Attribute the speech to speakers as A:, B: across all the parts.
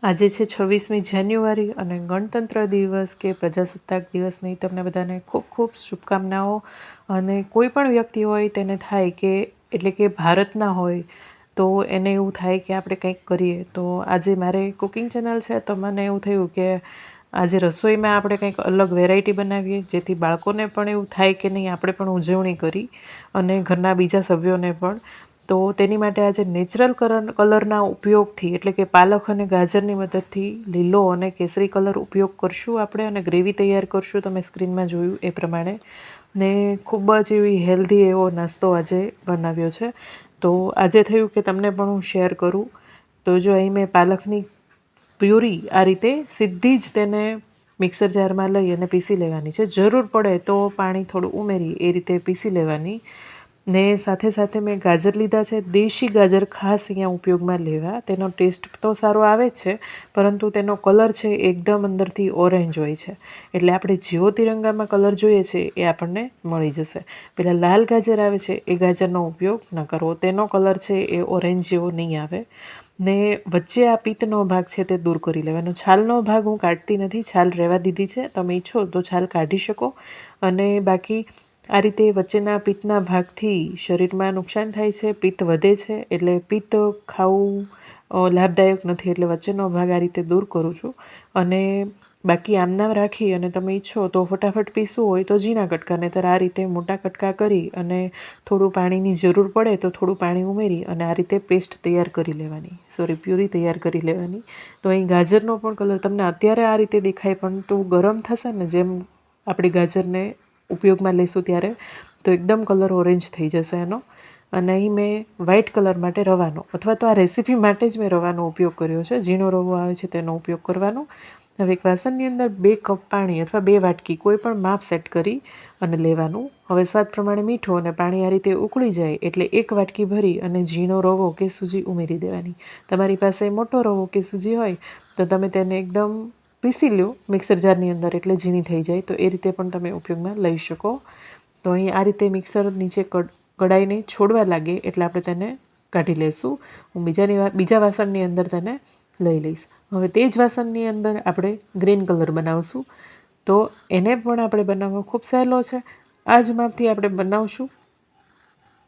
A: આજે છે 26મી જાન્યુઆરી અને ગણતંત્ર દિવસ કે પ્રજાસત્તાક દિવસની તમને બધાને ખૂબ ખૂબ શુભકામનાઓ। અને કોઈ પણ વ્યક્તિ હોય તેને થાય કે એટલે કે ભારતના હોય તો એને એવું થાય કે આપણે કંઈક કરીએ। તો આજે મારે કુકિંગ ચેનલ છે તો મને એવું થયું કે આજે રસોઈમાં આપણે કંઈક અલગ વેરાયટી બનાવીએ, જેથી બાળકોને પણ એવું થાય કે નહીં આપણે પણ ઉજવણી કરી અને ઘરના બીજા સભ્યોને પણ। તો તેની માટે આજે નેચરલ કલરના ઉપયોગથી એટલે કે પાલક અને ગાજરની મદદથી લીલો અને કેસરી કલર ઉપયોગ કરશું આપણે અને ગ્રેવી તૈયાર કરશું, તમે સ્ક્રીનમાં જોયું એ પ્રમાણે। ને ખૂબ જ એવી હેલ્ધી એવો નાસ્તો આજે બનાવ્યો છે। તો આજે થયું કે તમને પણ હું શેર કરું। તો જો અહીં મેં પાલકની પ્યુરી આ રીતે સીધી જ તેને મિક્સર જારમાં લઈ અને પીસી લેવાની છે। જરૂર પડે તો પાણી થોડું ઉમેરી એ રીતે પીસી લેવાની। ને સાથે સાથે મેં ગાજર લીધા છે, દેશી ગાજર ખાસ અહીંયા ઉપયોગમાં લેવા। તેનો ટેસ્ટ તો સારો આવે છે, પરંતુ તેનો કલર છે એકદમ અંદરથી ઓરેન્જ હોય છે, એટલે આપણે જેવો તિરંગામાં કલર જોઈએ છે એ આપણને મળી જશે। પેલા લાલ ગાજર આવે છે એ ગાજરનો ઉપયોગ ન કરવો, તેનો કલર છે એ ઓરેન્જ જેવો નહીં આવે। ને વચ્ચે આ પિત્તનો ભાગ છે તે દૂર કરી લેવાનો। છાલનો ભાગ હું કાઢતી નથી, છાલ રહેવા દીધી છે, તમે ઈચ્છો તો છાલ કાઢી શકો। અને બાકી આ રીતે વચ્ચેના પિત્તના ભાગથી શરીરમાં નુકસાન થાય છે, પિત્ત વધે છે, એટલે પિત્ત ખાવું લાભદાયક નથી, એટલે વચ્ચેનો ભાગ આ રીતે દૂર કરું છું। અને બાકી આમનામ રાખી અને તમે ઈચ્છો તો ફટાફટ પીસવું હોય તો ઝીણા કટકા, નહીંતર આ રીતે મોટા કટકા કરી અને થોડું પાણીની જરૂર પડે તો થોડું પાણી ઉમેરી અને આ રીતે પેસ્ટ તૈયાર કરી લેવાની, પ્યુરી તૈયાર કરી લેવાની। તો અહીં ગાજરનો પણ કલર તમને અત્યારે આ રીતે દેખાય, પણ તો ગરમ થશે ને જેમ આપણે ગાજરને ઉપયોગમાં લઈશું ત્યારે તો એકદમ કલર ઓરેન્જ થઈ જશે એનો। અને અહીં મેં વ્હાઇટ કલર માટે રવાનો, અથવા તો આ રેસીપી માટે જ મેં રવાનો ઉપયોગ કર્યો છે, ઝીણો રવો આવે છે તેનો ઉપયોગ કરવાનો। હવે એક વાસણની અંદર 2 કપ પાણી અથવા 2 વાટકી કોઈ પણ માપ સેટ કરી અને લેવાનું। હવે સ્વાદ પ્રમાણે મીઠું અને પાણી આ રીતે ઉકળી જાય એટલે 1 વાટકી ભરી અને ઝીણો રવો કે સૂજી ઉમેરી દેવાની। તમારી પાસે મોટો રવો કે સૂજી હોય તો તમે તેને એકદમ પીસી લો મિક્સર જારની અંદર, એટલે ઝીણી થઈ જાય, તો એ રીતે પણ તમે ઉપયોગમાં લઈ શકો। તો અહીં આ રીતે મિક્સર નીચે કડાઈને છોડવા લાગે એટલે આપણે તેને કાઢી લઈશું। હું બીજા વાસણની અંદર તેને લઈ લઈશ। હવે તે જ વાસણની અંદર આપણે ગ્રીન કલર બનાવશું, તો એને પણ આપણે બનાવવો ખૂબ સહેલો છે। આ જ માપથી આપણે બનાવશું।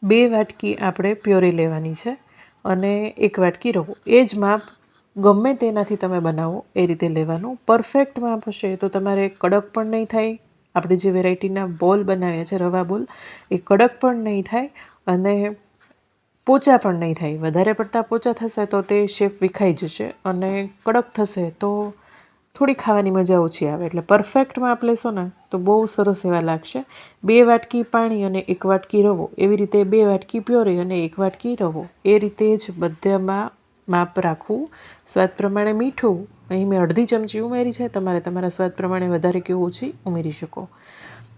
A: 2 વાટકી આપણે પ્યોરી લેવાની છે અને 1 વાટકી રવો, એ જ માપ ગમે તેનાથી તમે બનાવો એ રીતે લેવાનું। પરફેક્ટ માપ હશે તો તમારે કડક પણ નહીં થાય, આપણે જે વેરાયટીના બોલ બનાવ્યા છે રવા બોલ, એ કડક પણ નહીં થાય અને પોચા પણ નહીં થાય। વધારે પડતા પોચા થશે તો તે શેપ વિખાઈ જશે અને કડક થશે તો થોડી ખાવાની મજા ઓછી આવે। એટલે પરફેક્ટ માપ લેશો ને તો બહુ સરસ એવા લાગશે। 2 વાટકી પાણી અને 1 વાટકી રવો, એવી રીતે 2 વાટકી પ્યોરી અને 1 વાટકી રવો, એ રીતે જ બધામાં માપ રાખવું। સ્વાદ પ્રમાણે મીઠું અહીં મેં અડધી ચમચી ઉમેરી છે, તમારે તમારા સ્વાદ પ્રમાણે વધારે કે ઓછી ઉમેરી શકો।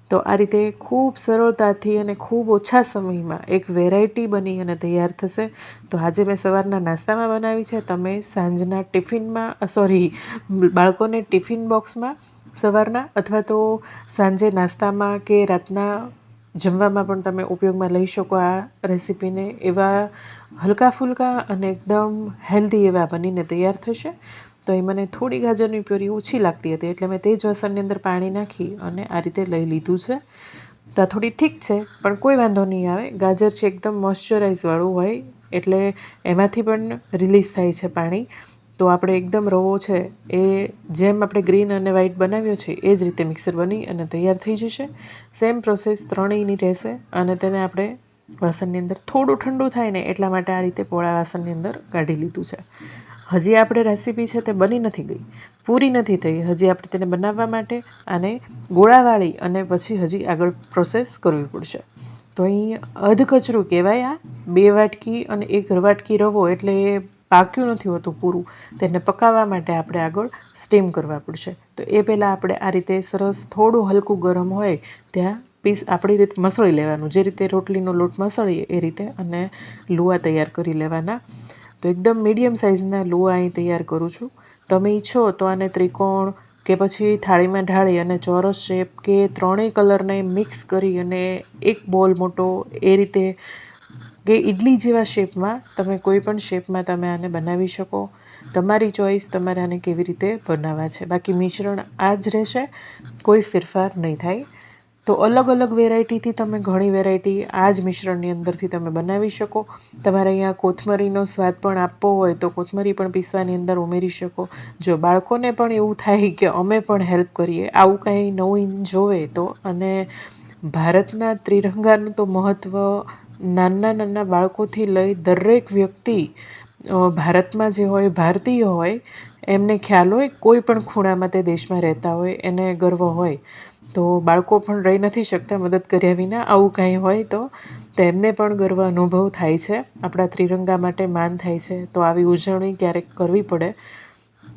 A: તો આ રીતે ખૂબ સરળતાથી અને ખૂબ ઓછા સમયમાં એક વેરાયટી બની અને તૈયાર થશે। તો આજે મેં સવારના નાસ્તામાં બનાવી છે, તમે સાંજના ટિફિનમાં બાળકોને ટિફિન બોક્સમાં સવારના અથવા તો સાંજે નાસ્તામાં કે રાતના જમવામાં પણ તમે ઉપયોગમાં લઈ શકો આ રેસીપીને। એવા હલકા ફુલકા અને એકદમ હેલ્ધી એવા બનીને તૈયાર થશે। તો એ મને થોડી ગાજરની પ્યોરી ઓછી લાગતી હતી એટલે મેં તે જ વાસણની અંદર પાણી નાખી અને આ રીતે લઈ લીધું છે। તો આ થોડી ઠીક છે પણ કોઈ વાંધો નહીં આવે, ગાજર છે એકદમ મોઇશ્ચરાઇઝવાળું હોય એટલે એમાંથી પણ રિલીઝ થાય છે પાણી। તો આપણે એકદમ રવો છે એ જેમ આપણે ગ્રીન અને વ્હાઇટ બનાવ્યો છે એ જ રીતે મિક્સર બની અને તૈયાર થઈ જશે। સેમ પ્રોસેસ ત્રણેયની રહેશે અને તેને આપણે વાસણની અંદર થોડું ઠંડુ થાય ને એટલા માટે આ રીતે પોળા વાસણની અંદર કાઢી લીધું છે। હજી આપણે રેસીપી છે તે બની નથી ગઈ, પૂરી નથી થઈ, હજી આપણે તેને બનાવવા માટે આને ગોળાવાળી અને પછી હજી આગળ પ્રોસેસ કરવી પડશે। તો અહીં અધકચરું કહેવાય આ 2 વાટકી અને 1 વાટકી રવો, એટલે એ પાક્યું નથી હોતું પૂરું, તેને પકાવવા માટે આપણે આગળ સ્ટીમ કરવા પડશે। તો એ પહેલાં આપણે આ રીતે સરસ થોડું હલકું ગરમ હોય ત્યાં પીસ આપણી રીતે મસળી લેવાનું, જે રીતે રોટલીનો લોટ મસળીએ એ રીતે, અને લુઆ તૈયાર કરી લેવાના। તો એકદમ મીડિયમ સાઇઝના લુઆ અહીં તૈયાર કરું છું। તમે ઈચ્છો તો આને ત્રિકોણ કે પછી થાળીમાં ઢાળી અને ચોરસ શેપ કે ત્રણેય કલરને મિક્સ કરી અને એક બોલ મોટો એ રીતે કે ઇડલી જેવા શેપમાં તમે કોઈ પણ શેપમાં તમે આને બનાવી શકો। તમારી ચોઈસ, તમારે આને કેવી રીતે બનાવવા છે. બાકી મિશ્રણ આ જ રહેશે, કોઈ ફેરફાર નહીં થાય. તો અલગ અલગ વેરાયટીથી તમે ઘણી વેરાયટી આ જ મિશ્રણની અંદરથી તમે બનાવી શકો. તમારે અહીંયા કોથમરીનો સ્વાદ પણ આપવો હોય તો કોથમરી પણ પીસવાની અંદર ઉમેરી શકો. જો બાળકોને પણ એવું થાય કે અમે પણ હેલ્પ કરીએ, આવું કંઈ નવું જોવે તો. અને ભારતના ત્રિરંગાનું તો મહત્ત્વ નાના નાના બાળકોથી લઈ દરેક વ્યક્તિ ભારતમાં જે હોય, ભારતીય હોય, એમને ખ્યાલ હોય, કોઈ પણ ખૂણામાં તે દેશમાં રહેતા હોય એને ગર્વ હોય. તો બાળકો પણ રહી નથી શકતા મદદ કર્યા વિના, આવું કાંઈ હોય તો તેમને પણ ગર્વ અનુભવ થાય છે, આપણા ત્રિરંગા માટે માન થાય છે. તો આવી ઉજવણી ક્યારેક કરવી પડે.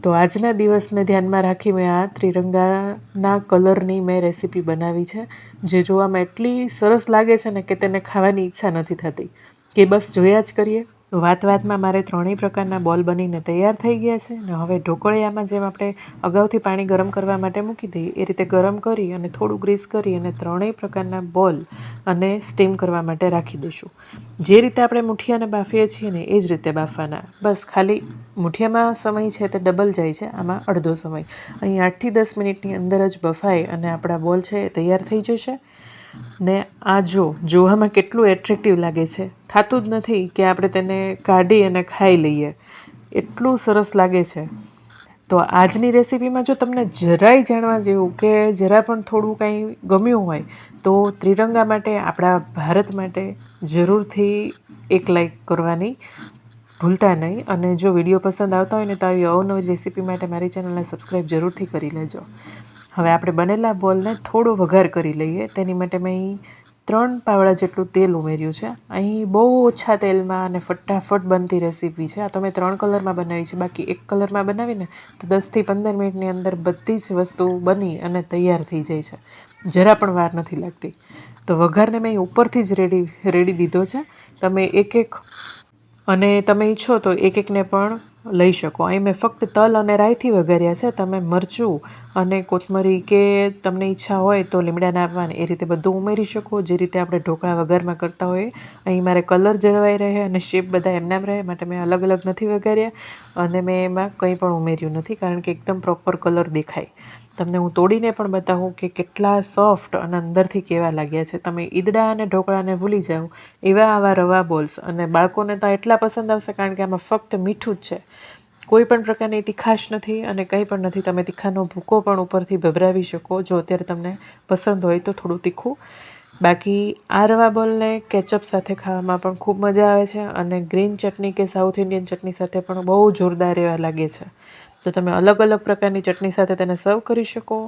A: તો આજના દિવસને ધ્યાનમાં રાખી મેં આ ત્રિરંગાના કલરની મેં રેસીપી બનાવી છે, જે જોવામાં એટલી સરસ લાગે છે ને કે તેને ખાવાની ઈચ્છા નથી થતી, કે બસ જોયા જ કરીએ. તો વાતમાં મારે ત્રણેય પ્રકારના બોલ બનીને તૈયાર થઈ ગયા છે. ને હવે ઢોકળિયામાં જેમ આપણે અગાઉથી પાણી ગરમ કરવા માટે મૂકી દઈએ એ રીતે ગરમ કરી અને થોડું ગ્રીસ કરી અને ત્રણેય પ્રકારના બોલ અને સ્ટીમ કરવા માટે રાખી દઈશું. જે રીતે આપણે મુઠિયાને બાફીએ છીએ ને એ જ રીતે બાફવાના. બસ ખાલી મુઠિયામાં સમય છે તે ડબલ જાય છે, આમાં અડધો સમય. અહીં 8 થી 10 મિનિટની અંદર જ બફાય અને આપણા બોલ છે એ તૈયાર થઈ જશે. ને આ જોવામાં કેટલું એટ્રેક્ટિવ લાગે છે, થતું જ નથી કે આપણે તેને કાઢી અને ખાઈ લઈએ, એટલું સરસ લાગે છે. તો આજની રેસીપીમાં જો તમને જરાય જાણવા જેવું કે જરા પણ થોડું કંઈ ગમ્યું હોય તો ત્રિરંગા માટે, આપણા ભારત માટે જરૂરથી એક લાઈક કરવાની ભૂલતા નહીં. અને જો વિડીયો પસંદ આવતા હોય ને તો આવી અવનવી રેસીપી માટે મારી ચેનલને સબસ્ક્રાઈબ જરૂરથી કરી લેજો. હવે આપણે બનેલા બોલને થોડો વઘાર કરી લઈએ. તેની માટે મેં અહીં 3 પાવડા જેટલું તેલ ઉમેર્યું છે. અહીં બહુ ઓછા તેલમાં અને ફટાફટ બનતી રેસીપી છે. આ તો મેં 3 કલરમાં બનાવી છે, બાકી 1 કલરમાં બનાવીને તો 10 થી 15 મિનિટની અંદર બધી જ વસ્તુ બની અને તૈયાર થઈ જાય છે, જરા પણ વાર નથી લાગતી. તો વઘારને મેં ઉપરથી જ રેડી દીધો છે. તમે એક અને તમે ઈચ્છો તો એકને પણ લઈ શકો. અહીં મેં ફક્ત તલ અને રાઈથી વઘાર્યા છે. તમે મરચું અને કોથમરી કે તમને ઈચ્છા હોય તો લીમડાના પાન એ રીતે બધું ઉમેરી શકો, જે રીતે આપણે ઢોકળા વઘારમાં કરતા હોઈએ. અહીં મારે કલર જળવાઈ રહે અને શેપ બધા એમનામ રહે માટે મેં અલગ અલગ નથી વઘાર્યા અને મેં એમાં કંઈ પણ ઉમેર્યું નથી, કારણ કે એકદમ પ્રોપર કલર દેખાય. તમને હું તોડીને પણ બતાવું કે કેટલા સોફ્ટ અને અંદરથી કેવા લાગ્યા છે. તમે ઈદડા અને ઢોકળાને ભૂલી જાઓ એવા આવા રવા બોલ્સ, અને બાળકોને તો એટલા પસંદ આવશે કારણ કે આમાં ફક્ત મીઠું જ છે, કોઈ પણ પ્રકારની તીખાશ નથી અને કંઈ પણ નથી. તમે તીખાનો ભૂકો પણ ઉપરથી ભભરાવી શકો જો અત્યારે તમને પસંદ હોય તો થોડું તીખું. બાકી આ રવા બોલને કેચઅપ સાથે ખાવામાં પણ ખૂબ મજા આવે છે અને ગ્રીન ચટણી કે સાઉથ ઇન્ડિયન ચટણી સાથે પણ બહુ જોરદાર એવા લાગે છે. તો તમે અલગ અલગ પ્રકારની ચટણી સાથે તેને સર્વ કરી શકો.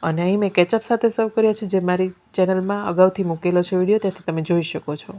A: અને અહીં મેં કેચઅપ સાથે સર્વ કર્યા છે, જે મારી ચેનલમાં અગાઉથી મૂકેલો છે વિડીયો, ત્યાંથી તમે જોઈ શકો છો.